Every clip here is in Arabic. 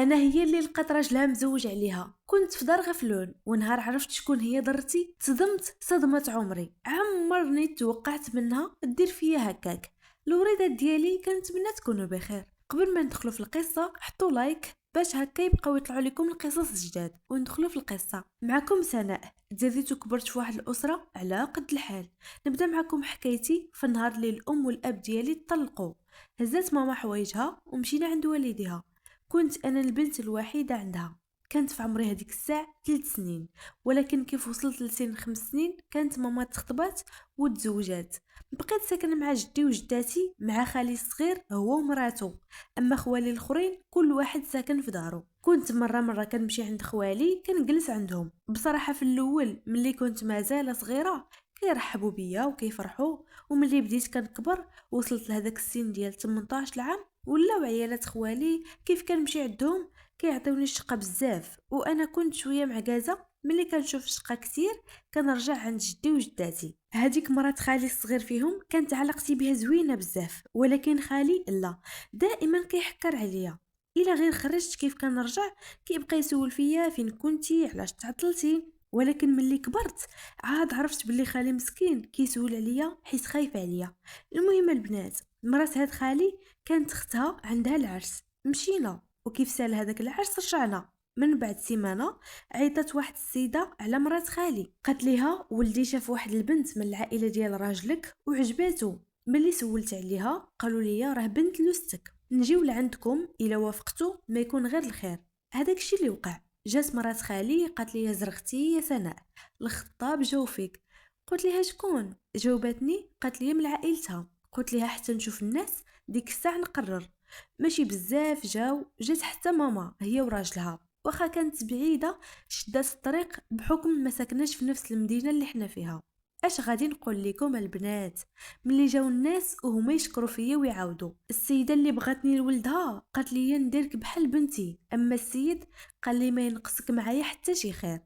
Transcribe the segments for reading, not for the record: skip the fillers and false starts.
انا هي اللي لقات راجلها مزوج عليها. كنت في دار غفلون، ونهار عرفت شكون هي ضرتي تصدمت صدمه عمري. عمرني توقعت منها دير فيا هكاك. الوريدات ديالي كنتمنى تكونوا بخير. قبل ما ندخلوا في القصه حطوا لايك باش هكا يبقاو يطلعوا لكم القصص جداد، وندخلوا في القصه. معكم سناء، تزاديت وكبرت في واحد الاسره على قد الحال. نبدا معكم حكايتي في النهار اللي الام والاب ديالي طلقوا. هزات ماما حوايجها ومشينا عند والديها. كنت انا البنت الوحيده عندها. كانت في عمري هذيك الساعه 3 سنين، ولكن كيف وصلت لسن 5 سنين كانت ماما تخطبات وتزوجات. بقيت ساكنه مع جدي وجداتي مع خالي الصغير هو ومراته. اما خوالي الاخرين كل واحد ساكن في دارو. كنت مره كنمشي عند خوالي كنجلس عندهم. بصراحه في الاول ملي كنت مازال صغيره كيرحبوا بيا وكيفرحوا، وملي بديت كنكبر وصلت لهداك السن ديال 18 عام ولاو عيالات خوالي كيف كنمشي عندهم كيعطيوني الشقه بزاف. وانا كنت شويه معكازه ملي كنشوف الشقه كتير كنرجع عند جدي وجداتي. هذيك مرات خالي الصغير فيهم كانت علاقتي بها زوينه بزاف، ولكن خالي لا، دائما كيحكر عليا. الا غير خرجت كيف كنرجع كيبقى يسول فيا فين كنتي علاش تعطلتي. ولكن ملي كبرت عاد عرفت بلي خالي مسكين كيسول عليا حيت خايف عليا. المهم البنات، مرات هاد خالي كانت اختها عندها العرس، مشينا وكيف سال هذاك العرس رجعنا. من بعد سيمانه عيطت واحد السيده على مرات خالي، قالت ليها ولدي شاف واحد البنت من العائله ديال راجلك وعجباتو. ملي سولت عليها قالوا لي راه بنت لوستك، نجيو لعندكم الا وافقتوا ما يكون غير الخير. هذاك الشيء اللي وقع. جات مرات خالي قالت لي زرختي يا سناء، الخطاب جاو فيك. قلت لها شكون؟ جاوبتني قالت لي من عائلتها. قلت لها حتى نشوف الناس ديك الساعه نقرر. ماشي بزاف جات حتى ماما هي وراجلها، واخا كانت بعيده شدات الطريق بحكم ما سكناش في نفس المدينه اللي حنا فيها. اش غادي نقول لكم البنات، ملي جاو الناس وهما يشكروا فيا ويعاودوا. السيده اللي بغاتني لولدها قالت لي نديرك بحال بنتي، اما السيد قال لي ما ينقصك معايا حتى شي خير.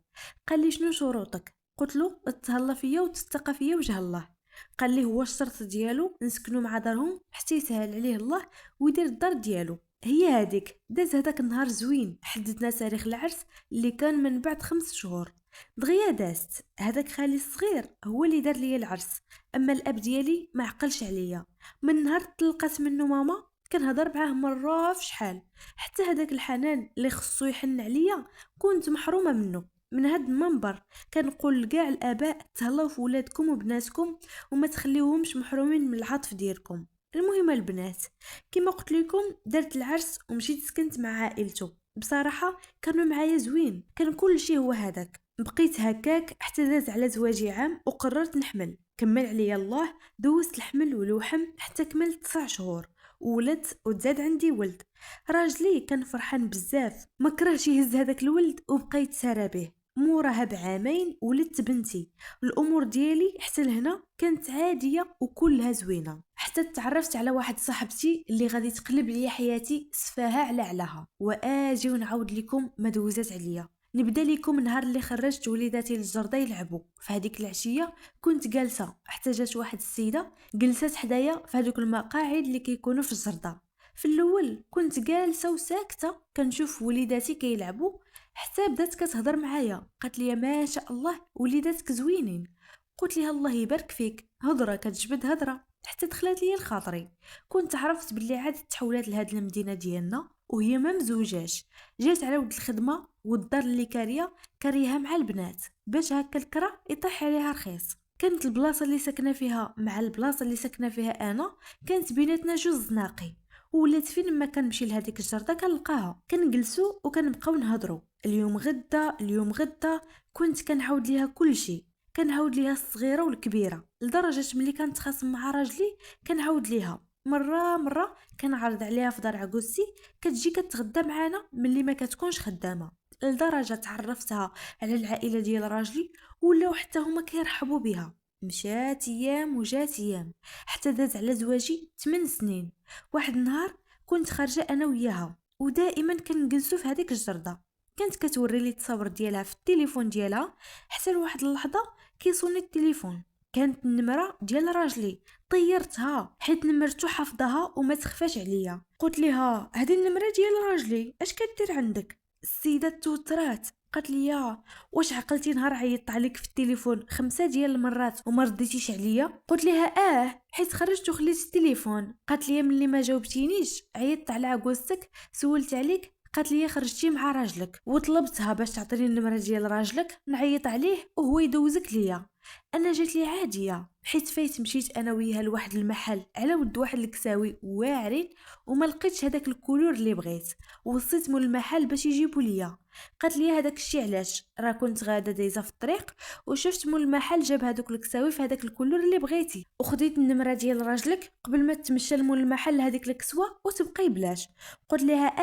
قال لي شنو شروطك؟ قلت له تهلا فيا وتتقى فيا وجه الله. قال لي هو الشرط ديالو نسكنوا مع دارهم حتى يسهل عليه الله ويدير الدار ديالو. هي هذيك. داز هذاك النهار زوين، حددنا تاريخ العرس اللي كان من بعد 5 شهور. دغيا دازت. هذاك خالي الصغير هو اللي دار لي العرس، اما الاب ديالي ما عقلش عليا. من نهار تلقات منه ماما كنهضر معاه مره في شحال، حتى هذاك الحنان اللي خصو يحن عليا كنت محرومه منه. من هاد المنبر كنقول لكاع الاباء تهلاو في ولادكم وبناتكم وما تخليوهمش محرومين من العطف ديالكم. المهم البنات، كما قلت لكم درت العرس ومشيت سكنت مع عائلته. بصراحه كانوا معايا زوين، كان كل شيء هو هذاك. بقيت هكاك حتى داز على زواجي عام وقررت نحمل. كمل عليا الله، دوزت الحمل ولوحم حتى كملت 9 شهور وولدت وتزاد عندي ولد. راجلي كان فرحان بزاف، ما كرهش يهز هذاك الولد وبقيت ساره به. موراها بعامين ولدت بنتي. الامور ديالي حتى لهنا كانت عاديه وكلها زوينه، حتى تعرفت على واحد صاحبتي اللي غادي تقلب لي حياتي سفاها على علاها. واجي ونعاود لكم ما دوزات عليا. نبدا لكم نهار اللي خرجت وليداتي للجرده يلعبوا. في هذيك العشيه كنت جالسه حتى جات واحد السيده جلست حدايا في هذوك المقاعد اللي كيكونوا في الجرده. في الاول كنت جالسه وساكته كنشوف وليداتي كيلعبوا، حتى بدات كتهضر معايا. قالت لي ما شاء الله وليداتك زوينين. قلت لها الله يبارك فيك، هضره كتجبد هضره. حتى دخلت لي لخاطري. كنت عرفت باللي عاد تحولات لهاد المدينه ديالنا وهي ما مزوجاش. جات على ود الخدمه والدار اللي كاريها مع البنات باش هكا الكرا يطيح عليها رخيص. كانت البلاصه اللي ساكنه فيها مع البلاصه اللي ساكنه فيها انا كانت بيناتنا جوج ناقي. ولات فين ما كنمشي لهذيك الجرده كنلقاها، كنجلسوا وكنبقاو نهضروا. اليوم غدا اليوم غدا. كنت كنعاود ليها كل شيء، كنعاود ليها الصغيره والكبيره، لدرجه ملي كانت خاصم مع راجلي كنعاود ليها. مره كنعرض عليها في دار عكوزتي كتجي كتغدى معانا ملي ما كتكونش خدامه. لدرجه تعرفتها على العائله ديال راجلي ولاو حتى هما كيرحبوا بها. مشات ايام وجات ايام حتى داز على زواجي 8 سنين. واحد النهار كنت خارجه انا وياها ودائما كنجلسوا في هذيك الجرده. كانت كتوري لي التصاور ديالها في التليفون ديالها، حتى لواحد اللحظه كيصوني التليفون. كانت النمره ديال راجلي. طيرتها حيت نمرتو حافظها وما تخفاش عليا. قلت ليها هذه النمره ديال راجلي، اش كدير عندك؟ السيده توترات قالت لي واش عقلتي نهار عيطت عليك في التليفون 5 ديال المرات وما رديتيش عليا؟ قلت لها حيت خرجت وخليت التليفون. قالت لي ملي ما جاوبتينيش عيطت على عكوزتك سولت عليك، قالت لي خرجتي مع راجلك، وطلبتها باش تعطيني النمره ديال راجلك نعيط عليه وهو يدوزك ليا. انا جات لي عاديه حيت فايت مشيت انا وياها لواحد المحل على ود واحد الكساوي واعرين وما لقيتش هذاك الكولور اللي بغيت، وصيت مول المحل باش يجيبوا ليا. قالت لي هذاك الشيء علاش راه كنت غاده دايزه في الطريق وشفت مول المحل جاب هذوك الكساوي في هذاك الكولور اللي بغيتي، وخديت النمره ديال راجلك قبل ما تمشى لمول المحل هذيك الكسوه وتبقاي بلاش. قلت لها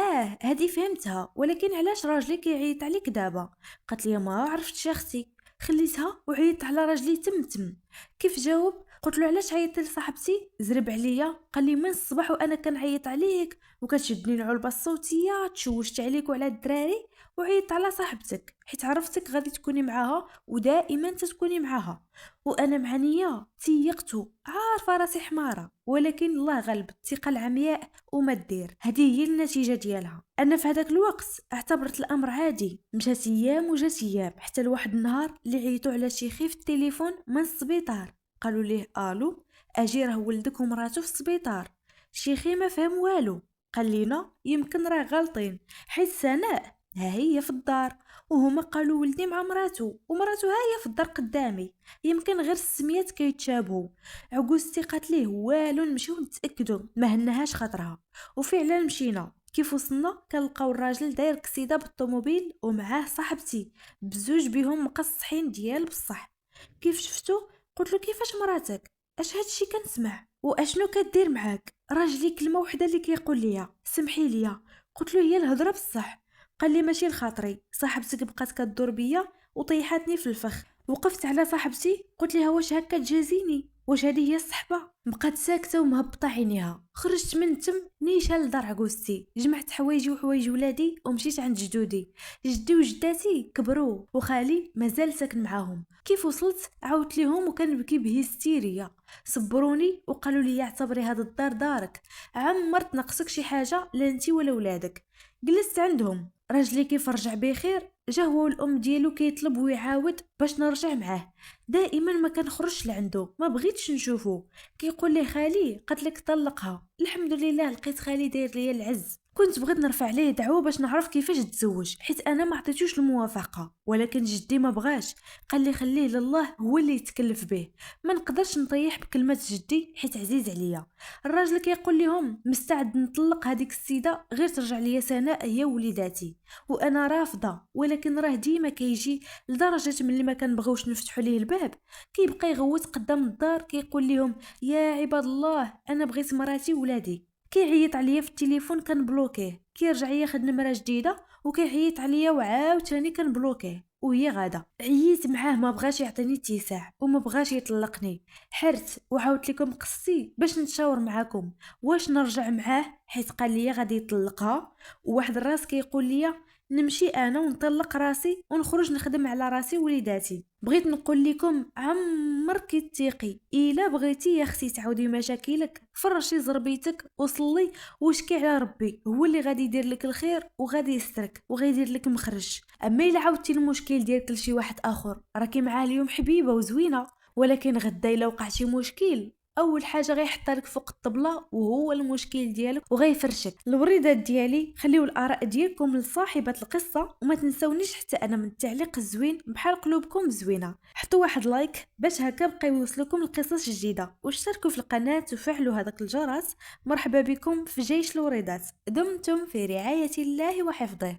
هذه فهمتها، ولكن علاش راجلي كيعيط عليك دابا؟ قالت لي ما عرفتش يا اختي، خليتها وعيطت على راجلي تم. كيف جاوب؟ قلت له علاش عيطت لصاحبتي؟ زرب عليا قال لي من الصباح وانا كنعيط عليك وكتشدني العلبه الصوتيه، تشوشت عليك وعلى الدراري وعيطت على صاحبتك حيت عرفتك غادي تكوني معاها ودائما تتكوني معاها. وانا معنيه تيقتو عارفه راسي حماره، ولكن الله غلب الثقه العمياء وما دير. هذه هي النتيجه ديالها. انا في هذاك الوقت اعتبرت الامر عادي. مشات ايام وجات ايام حتى لواحد النهار اللي عيطوا على شيخي في التليفون من السبيطار، قالوا ليه الو اجي راه ولدك ومراته في السبيطار. شيخي ما فهم والو، قال لينا يمكن راه غالطين حيت سناء ها هي في الدار وهما قالوا ولدي مع مراته ومراته ها هي في الدار قدامي، يمكن غير السميات كيتشابهوا. عكوزتي قالت ليه والو نمشيو نتاكدوا، ما هناهاش خاطرها. وفعلا مشينا. كيف وصلنا كنلقاو الراجل داير كسيده بالطوموبيل ومعاه صاحبتي بزوج بهم مقصحين ديال بصح. كيف شفتو؟ قلت له كيفاش مراتك؟ اش هادشي كنسمع واشنو كدير معاك؟ راجلي كلمه وحده اللي كيقول ليا سمحي ليا. قلت له هي الهضره بصح. قال لي ماشي لخاطري، صاحبتك بقات كدور بيا وطيحاتني في الفخ. وقفت على صاحبتي قلت لها واش هكا تجازيني؟ واش هذه هي الصحبه؟ بقات ساكته ومهبطه عينيها. خرجت من تم نيشان لدار عكوزتي، جمعت حوايجي وحوايج ولادي ومشيت عند جدودي. جدي وجداتي كبروا وخالي مازال ساكن معاهم. كيف وصلت عاودت ليهم وكنبكي بهستيريا. صبروني وقالوا لي اعتبري هذا الدار دارك، عمرت نقصك شي حاجه لا انت ولا ولادك. جلست عندهم. راجلي كيف رجع بخير جا هو والام ديالو كيطلب ويعاود باش نرجع معاه. دائما ما كنخرجش لعنده، ما بغيتش نشوفه. كيقول لي خالي قالت لك طلقها. الحمد لله لقيت خالي داير ليا العز. كنت بغيت نرفع عليه دعوه باش نعرف كيفاش تزوج حيت انا ما عطيتوش الموافقه، ولكن جدي ما بغاش، قال لي خليه لله هو اللي يتكلف به. ما نقدرش نطيح بكلمه جدي حيت عزيز عليا. الراجل كيقول لهم مستعد نطلق هذيك السيده غير ترجع ليا سناء هي وليداتي، وانا رافضه. ولكن راه ديما كيجي لدرجه ملي ما كنبغيوش نفتحوا ليه الباب كيبقى يغوت قدام الدار كيقول لهم يا عباد الله انا بغيت مراتي وولادي. كيعيط عليا في التليفون كنبلوكيه، كيرجع ياخد نمره جديده وكيعيط عليا وعاوتاني كنبلوكيه. وهي غاده عييت معاه ما بغاش يعطيني اتساع وما بغاش يطلقني. حرت وعاودت لكم قصتي باش نتشاور معاكم واش نرجع معاه حيت قال لي غادي يطلقها. وواحد الراس كيقول لي نمشي انا ونطلق راسي ونخرج نخدم على راسي وليداتي. بغيت نقول لكم عمرك تيقي الا بغيتي يا اختي تعاودي مشاكلك فرشي زربيتك وصلي وشكي على ربي، هو اللي غادي يدير لك الخير وغادي يسترك وغيدير لك مخرج. اما الا عاودتي المشكل ديالك لشي واحد اخر راكي معاه اليوم حبيبه وزوينه، ولكن غدا الا وقع شي مشكل اول حاجه غيحطها فوق الطبله وهو المشكل ديالك وغيفرشك. الوريدات ديالي خليو الاراء ديالكم لصاحبه القصه، وما تنسونيش حتى انا من التعليق الزوين بحال قلوبكم زوينه. حطوا واحد لايك باش هكا بقى يوصلكم القصص الجديده، واشتركوا في القناه وفعلوا هذاك الجرس. مرحبا بكم في جيش الوريدات. دمتم في رعايه الله وحفظه.